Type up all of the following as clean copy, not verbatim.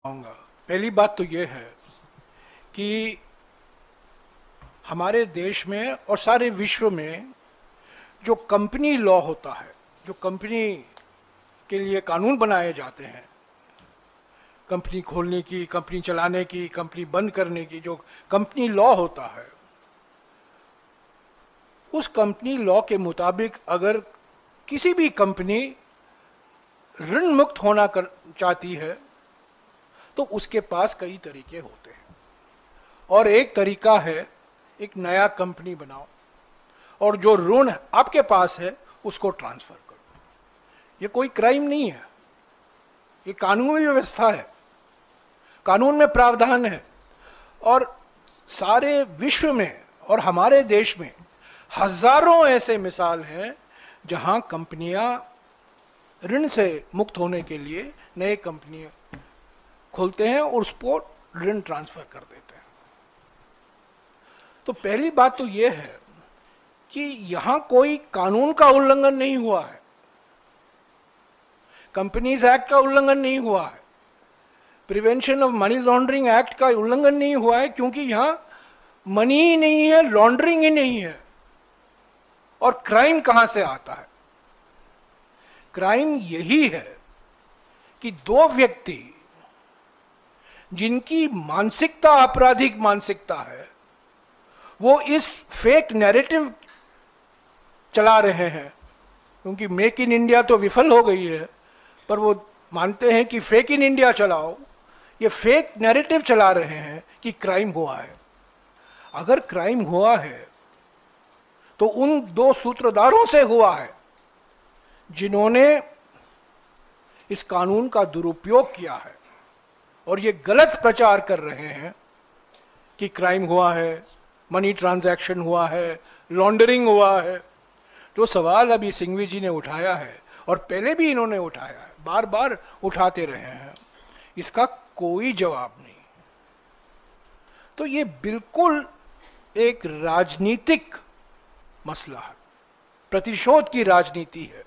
आऊँगा। पहली बात तो ये है कि हमारे देश में और सारे विश्व में जो कंपनी लॉ होता है, जो कंपनी के लिए कानून बनाए जाते हैं, कंपनी खोलने की, कंपनी चलाने की, कंपनी बंद करने की, जो कंपनी लॉ होता है, उस कंपनी लॉ के मुताबिक अगर किसी भी कंपनी ऋण मुक्त होना चाहती है तो उसके पास कई तरीके होते हैं। और एक तरीका है एक नया कंपनी बनाओ और जो ऋण आपके पास है उसको ट्रांसफर करो। ये कोई क्राइम नहीं है, ये कानूनी व्यवस्था है, कानून में प्रावधान है। और सारे विश्व में और हमारे देश में हजारों ऐसे मिसाल हैं जहां कंपनियां ऋण से मुक्त होने के लिए नए कंपनियां खोलते हैं और उसको ऋण ट्रांसफर कर देते हैं। तो पहली बात तो यह है कि यहां कोई कानून का उल्लंघन नहीं हुआ है, कंपनीज एक्ट का उल्लंघन नहीं हुआ है, prevention of money laundering act का उल्लंघन नहीं हुआ है, क्योंकि यहां मनी ही नहीं है, लॉन्ड्रिंग ही नहीं है। और क्राइम कहां से आता है? क्राइम यही है कि दो व्यक्ति जिनकी मानसिकता आपराधिक मानसिकता है, वो इस फेक नैरेटिव चला रहे हैं, क्योंकि मेक इन इंडिया तो विफल हो गई है, पर वो मानते हैं कि फेक इन इंडिया चलाओ। ये फेक नैरेटिव चला रहे हैं कि क्राइम हुआ है। अगर क्राइम हुआ है तो उन दो सूत्रधारों से हुआ है जिन्होंने इस कानून का दुरुपयोग किया है और ये गलत प्रचार कर रहे हैं कि क्राइम हुआ है, मनी ट्रांजैक्शन हुआ है, लॉन्ड्रिंग हुआ है। जो सवाल अभी सिंघवी जी ने उठाया है और पहले भी इन्होंने उठाया है, बार बार उठाते रहे हैं, इसका कोई जवाब नहीं। तो ये बिल्कुल एक राजनीतिक मसला है, प्रतिशोध की राजनीति है।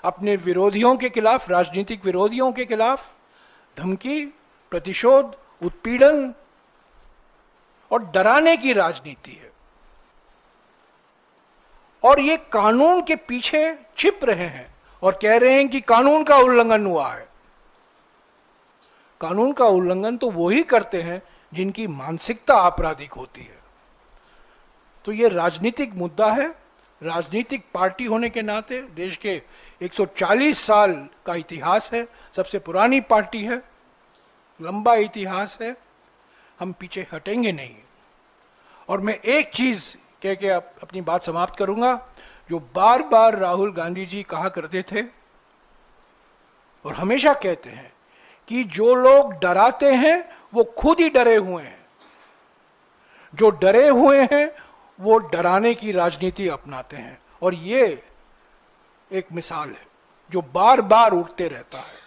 अपने विरोधियों के खिलाफ, राजनीतिक विरोधियों के खिलाफ धमकी, प्रतिशोध, उत्पीड़न और डराने की राजनीति है। और ये कानून के पीछे छिप रहे हैं और कह रहे हैं कि कानून का उल्लंघन हुआ है। कानून का उल्लंघन तो वो ही करते हैं जिनकी मानसिकता आपराधिक होती है। तो ये राजनीतिक मुद्दा है। राजनीतिक पार्टी होने के नाते देश के 140 साल का इतिहास है, सबसे पुरानी पार्टी है, लंबा इतिहास है, हम पीछे हटेंगे नहीं। और मैं एक चीज कह के अपनी बात समाप्त करूंगा, जो बार बार राहुल गांधी जी कहा करते थे और हमेशा कहते हैं कि जो लोग डराते हैं वो खुद ही डरे हुए हैं, जो डरे हुए हैं वो डराने की राजनीति अपनाते हैं। और ये एक मिसाल है जो बार बार उठते रहता है।